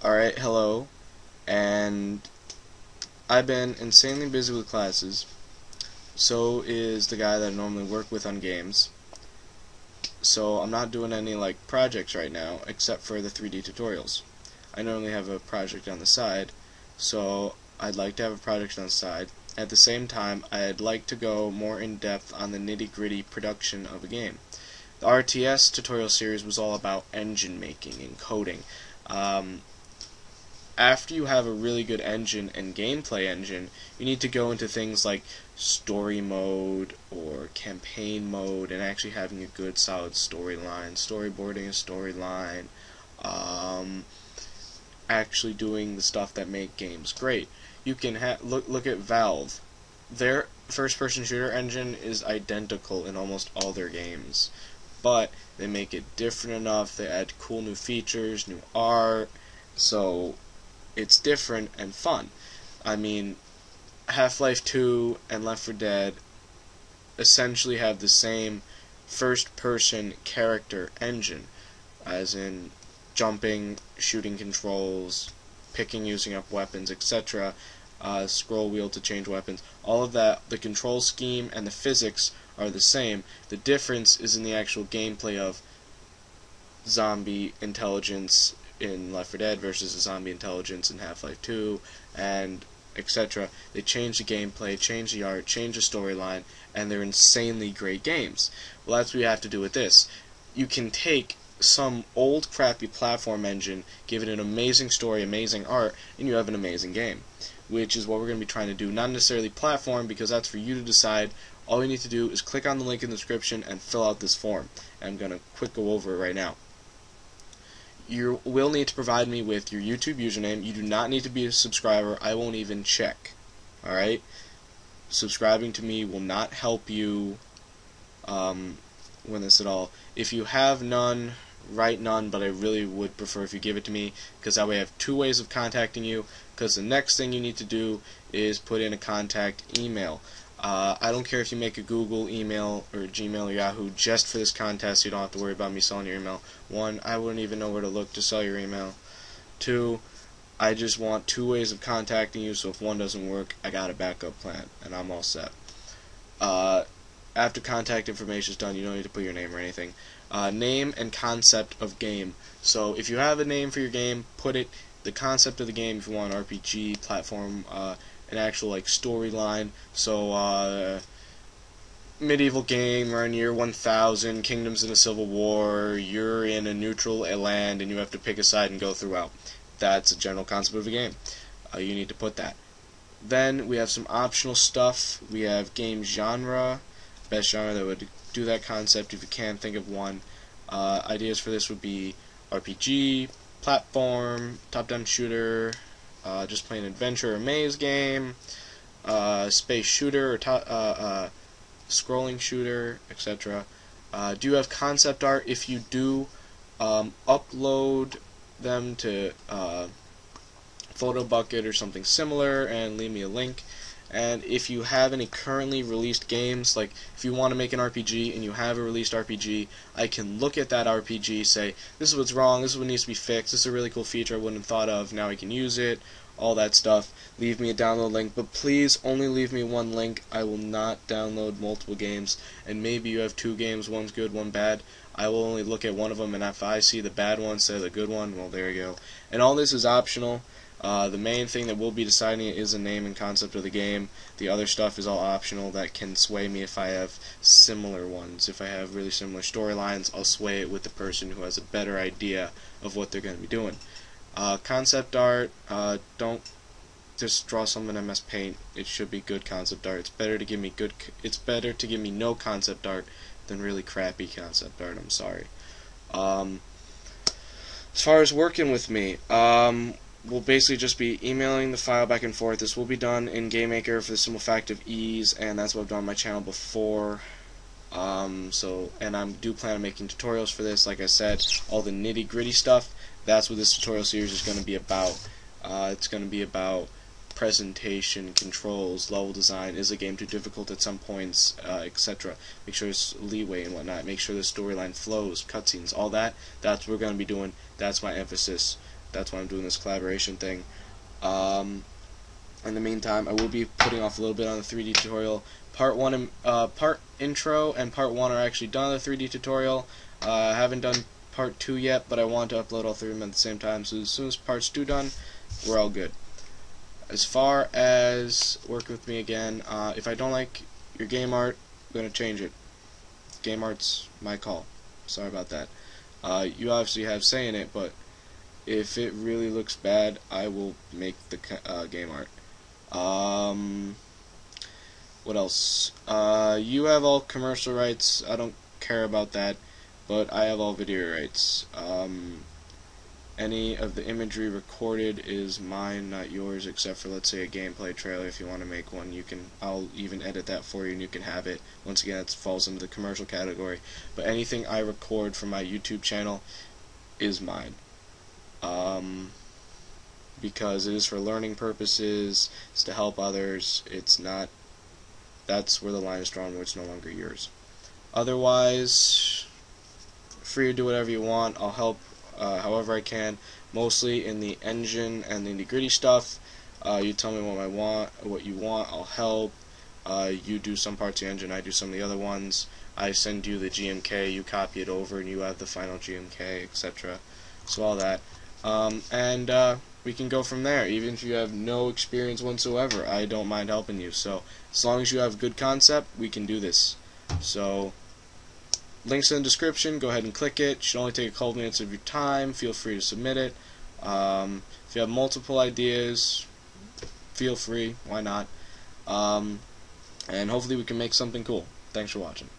Alright, hello, and I've been insanely busy with classes. So is the guy that I normally work with on games. So I'm not doing any projects right now except for the 3D tutorials. I normally have a project on the side, so I'd like to have a project on the side. At the same time, I'd like to go more in depth on the nitty-gritty production of a game. The RTS tutorial series was all about engine making and coding. After you have a really good engine and gameplay engine, you need to go into things like story mode or campaign mode and actually having a good solid storyline, storyboarding a storyline, actually doing the stuff that make games great. You can look at Valve. Their first-person shooter engine is identical in almost all their games, but they make it different enough. They add cool new features, new art, so it's different and fun. I mean, Half-Life 2 and Left 4 Dead essentially have the same first-person character engine, as in jumping, shooting controls, picking, using up weapons, etc., scroll wheel to change weapons. All of that, the control scheme and the physics are the same. The difference is in the actual gameplay of zombie intelligence in Left 4 Dead versus the zombie intelligence in Half-Life 2, and etc. They change the gameplay, change the art, change the storyline, and they're insanely great games. Well, that's what you have to do with this. You can take some old crappy platform engine, give it an amazing story, amazing art, and you have an amazing game, which is what we're going to be trying to do. Not necessarily platform, because that's for you to decide. All you need to do is click on the link in the description and fill out this form. And I'm going to quick go over it right now. You will need to provide me with your YouTube username. You do not need to be a subscriber. I won't even check. Alright? Subscribing to me will not help you win this at all. If you have none, write none, but I really would prefer if you give it to me, because that way I have two ways of contacting you, because the next thing you need to do is put in a contact email. I don't care if you make a Google email or Gmail or Yahoo just for this contest. You don't have to worry about me selling your email. One, I wouldn't even know where to look to sell your email. Two, I just want two ways of contacting you, so if one doesn't work, I got a backup plan, and I'm all set. After contact information is done, you don't need to put your name or anything. Name and concept of game. So if you have a name for your game, put it. The concept of the game, if you want RPG, platform, an actual storyline. So medieval game, we're in year 1000, kingdoms in a civil war, you're in a neutral land and you have to pick a side and go throughout. That's a general concept of a game. You need to put that. Then we have some optional stuff. We have game genre, best genre that would do that concept if you can think of one. Ideas for this would be RPG, platform, top-down shooter, just plain adventure or maze game, space shooter or scrolling shooter, etc. Do you have concept art? If you do, upload them to PhotoBucket or something similar and leave me a link. And if you have any currently released games, like if you want to make an RPG and you have a released RPG, I can look at that RPG, say, this is what's wrong, this is what needs to be fixed, this is a really cool feature I wouldn't have thought of, now I can use it, all that stuff. Leave me a download link, but please only leave me one link. I will not download multiple games, and maybe you have two games, one's good, one bad. I will only look at one of them, and if I see the bad one instead of the good one, well, there you go. And all this is optional. The main thing that we'll be deciding is the name and concept of the game. The other stuff is all optional. That can sway me if I have similar ones. If I have really similar storylines, I'll sway it with the person who has a better idea of what they're going to be doing. Concept art, don't just draw some in MS Paint. It should be good concept art. It's better to give me no concept art than really crappy concept art. I'm sorry. As far as working with me, we'll basically just be emailing the file back and forth. This will be done in GameMaker for the simple fact of ease, and that's what I've done on my channel before. And I do plan on making tutorials for this. Like I said, all the nitty-gritty stuff, that's what this tutorial series is going to be about. It's going to be about presentation, controls, level design, is the game too difficult at some points, etc. Make sure there's leeway and whatnot. Make sure the storyline flows, cutscenes, all that. That's what we're going to be doing. That's my emphasis. that's why I'm doing this collaboration thing. In the meantime, I will be putting off a little bit on the 3D tutorial. Part intro and part 1 are actually done on the 3D tutorial. I haven't done part 2 yet, but I want to upload all 3 of them at the same time, so as soon as part's 2 done, we're all good. As far as work with me again, if I don't like your game art, I'm going to change it. Game art's my call. Sorry about that. You obviously have say in it, but if it really looks bad, I will make the game art. What else? You have all commercial rights. I don't care about that, but I have all video rights. Any of the imagery recorded is mine, not yours, except for, let's say, a gameplay trailer. If you want to make one, you can. I'll even edit that for you, and you can have it. Once again, it falls into the commercial category. But anything I record for my YouTube channel is mine. Because it is for learning purposes, it's to help others. It's not. That's where the line is drawn, where it's no longer yours. Otherwise, free to do whatever you want. I'll help however I can, mostly in the engine and the nitty-gritty stuff. You tell me what you want, I'll help. You do some parts of the engine, I do some of the other ones. I send you the GMK, you copy it over, and you have the final GMK, etc. So all that. We can go from there. Even if you have no experience whatsoever, I don't mind helping you. So as long as you have good concept, we can do this. So links in the description, go ahead and click it. It should only take a couple minutes of your time. Feel free to submit it. If you have multiple ideas, feel free, why not? And hopefully we can make something cool. Thanks for watching.